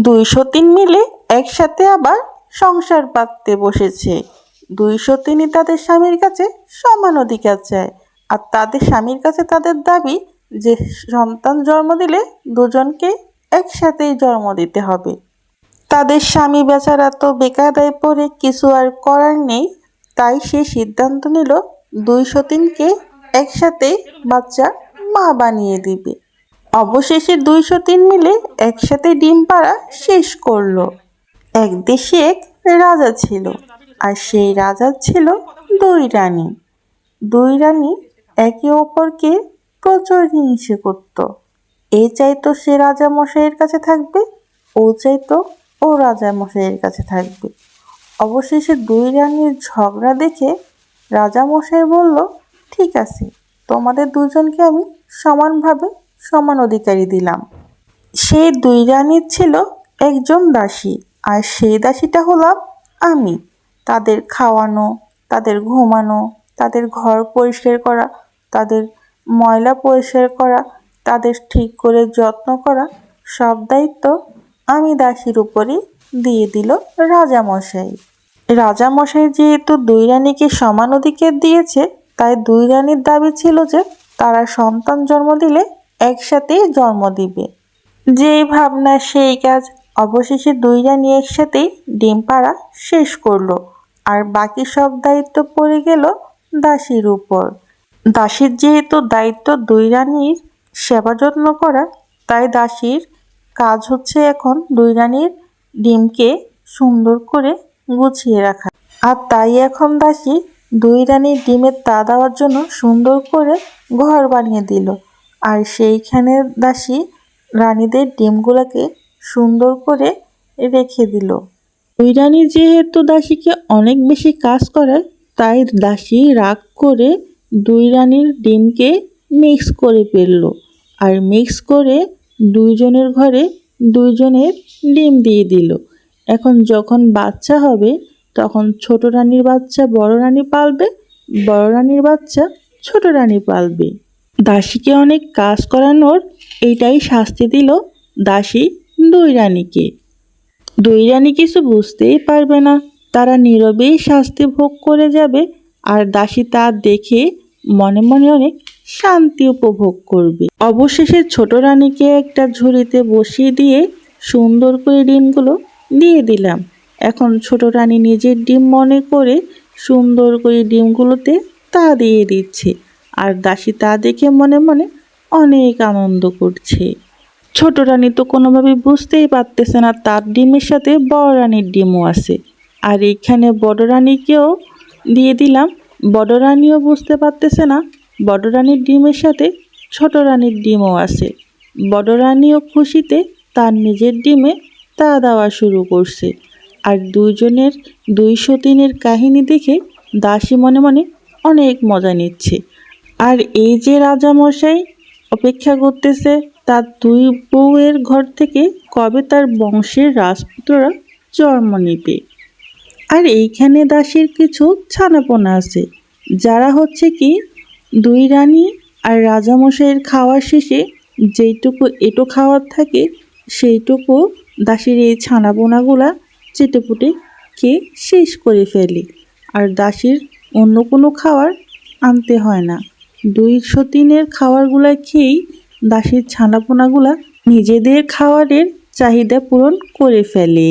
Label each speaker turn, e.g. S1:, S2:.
S1: 203 মিলে একসাথে আবার সংসার পাততে বসেছে। 203ই তাদের স্বামীর কাছে সমান অধিকার চায়, আর তাদের স্বামীর কাছে তাদের দাবি যে সন্তান জন্ম দিলে দুজনকে একসাথেই জন্ম দিতে হবে। তাদের স্বামী বেচারা তো বেকায়দায় পড়ে কিছু আর করার নেই, তাই সে সিদ্ধান্ত নিল 203কে একসাথে বাচ্চা মা বানিয়ে দিবে। অবশেষে 203 মিলে একসাথে ডিম পাড়া শেষ করলো। এক দেশে এক রাজা ছিল, আর সেই রাজার ছিল 2 রানী। 2 রানী একে অপরকে প্রচুর হিংসে করত। এ চাইতো সে রাজা মশাইয়ের কাছে থাকবে, ও চাইতো ও রাজা মশাইয়ের কাছে থাকবে। অবশেষে 2 রানীর ঝগড়া দেখে রাজা মশাই বলল, ঠিক আছে, তোমাদের দুজনকে আমি সমানভাবে সমান অধিকারী দিলাম। সেই 2 রানীর ছিল একজন দাসী, আর সেই দাসীটা হলাম আমি। তাদের খাওয়ানো, তাদের ঘুমানো, তাদের ঘর পরিষ্কার করা, তাদের ময়লা পরিষ্কার করা, তাদের ঠিক করে যত্ন করা, সব দায়িত্ব আমি দাসীর উপরই দিয়ে দিল রাজামশাই। রাজামশাই যেহেতু 2 রানীকে সমান অধিকার দিয়েছে, তাই 2 রানীর দাবি ছিল যে তারা সন্তান জন্ম দিলে একসাথেই জন্ম দিবে। যেই ভাবনা সেই কাজ। অবশেষে 2 রানী একসাথেই ডিম পাড়া শেষ করলো, আর বাকি সব দায়িত্ব পড়ে গেল দাসীর উপর। দাসীর যেহেতু দায়িত্ব 2 রানীর সেবা যত্ন করা, তাই দাসীর কাজ হচ্ছে এখন 2 রানীর ডিমকে সুন্দর করে গুছিয়ে রাখা। আর তাই এখন দাসী 2 রানীর ডিমের তা দেওয়ার জন্য সুন্দর করে ঘর বানিয়ে দিল, আর সেইখানে দাসী রানীদের ডিমগুলোকে সুন্দর করে রেখে দিল। 2 রানী যেহেতু দাসীকে অনেক বেশি কাজ করায়, তাই দাসী রাগ করে 2 রানীর ডিমকে মিক্স করে ফেলল, আর মিক্স করে 2 জনের ঘরে 2 জনের ডিম দিয়ে দিল। এখন যখন বাচ্চা হবে, তখন ছোট রানীর বাচ্চা বড় রানী পালবে, বড় রানীর বাচ্চা ছোট রানী পালবে। দাসীকে অনেক কাজ করানোর এইটাই শাস্তি দিল দাসী 2 রানীকে। 2 রানী কিছু বুঝতেই পারবে না, তারা নীরবেই শাস্তি ভোগ করে যাবে, আর দাসী তা দেখে মনে মনে অনেক শান্তি উপভোগ করবে। অবশেষে ছোট রানীকে একটা ঝুড়িতে বসিয়ে দিয়ে সুন্দর করে ডিমগুলো দিয়ে দিলাম। এখন ছোট রানী নিজের ডিম মনে করে সুন্দর করে ডিমগুলোতে তা দিয়ে দিচ্ছে, আর দাসী তা দেখে মনে মনে অনেক আনন্দ করছে। ছোট রানী তো কোনোভাবে বুঝতেই পারতেছে না তার ডিমের সাথে বড় রানীর ডিমও আছে, আর এইখানে বড় রানীকেও দিয়ে দিলাম। বড় রানীও বুঝতে পারতেছে না বড় রানীর ডিমের সাথে ছোট রানীর ডিমও আছে। বড় রানীও খুশিতে তার নিজের ডিমে তা দেওয়া শুরু করছে, আর 2 জনের 203-এর কাহিনী দেখে দাসী মনে মনে অনেক মজা নিচ্ছে। আর এই যে রাজামশাই অপেক্ষা করতেছে তার 2 বউয়ের ঘর থেকে কবে তার বংশের রাজপুত্ররা জন্ম নিবে। আর এইখানে দাসীর কিছু ছানাপোনা আছে, যারা হচ্ছে কি 2 রানী আর রাজামশাইয়ের খাওয়ার শেষে যেইটুকু এঁটো খাওয়ার থাকে, সেইটুকু দাসীর এই ছানাপোনাগুলা চেটেপুটে খেয়ে শেষ করে ফেলে, আর দাসীর অন্য কোনো খাবার আনতে হয় না। 203-এর খাবারগুলা খেয়েই দাসীর ছানাপোনাগুলা নিজেদের খাবারের চাহিদা পূরণ করে ফেলে।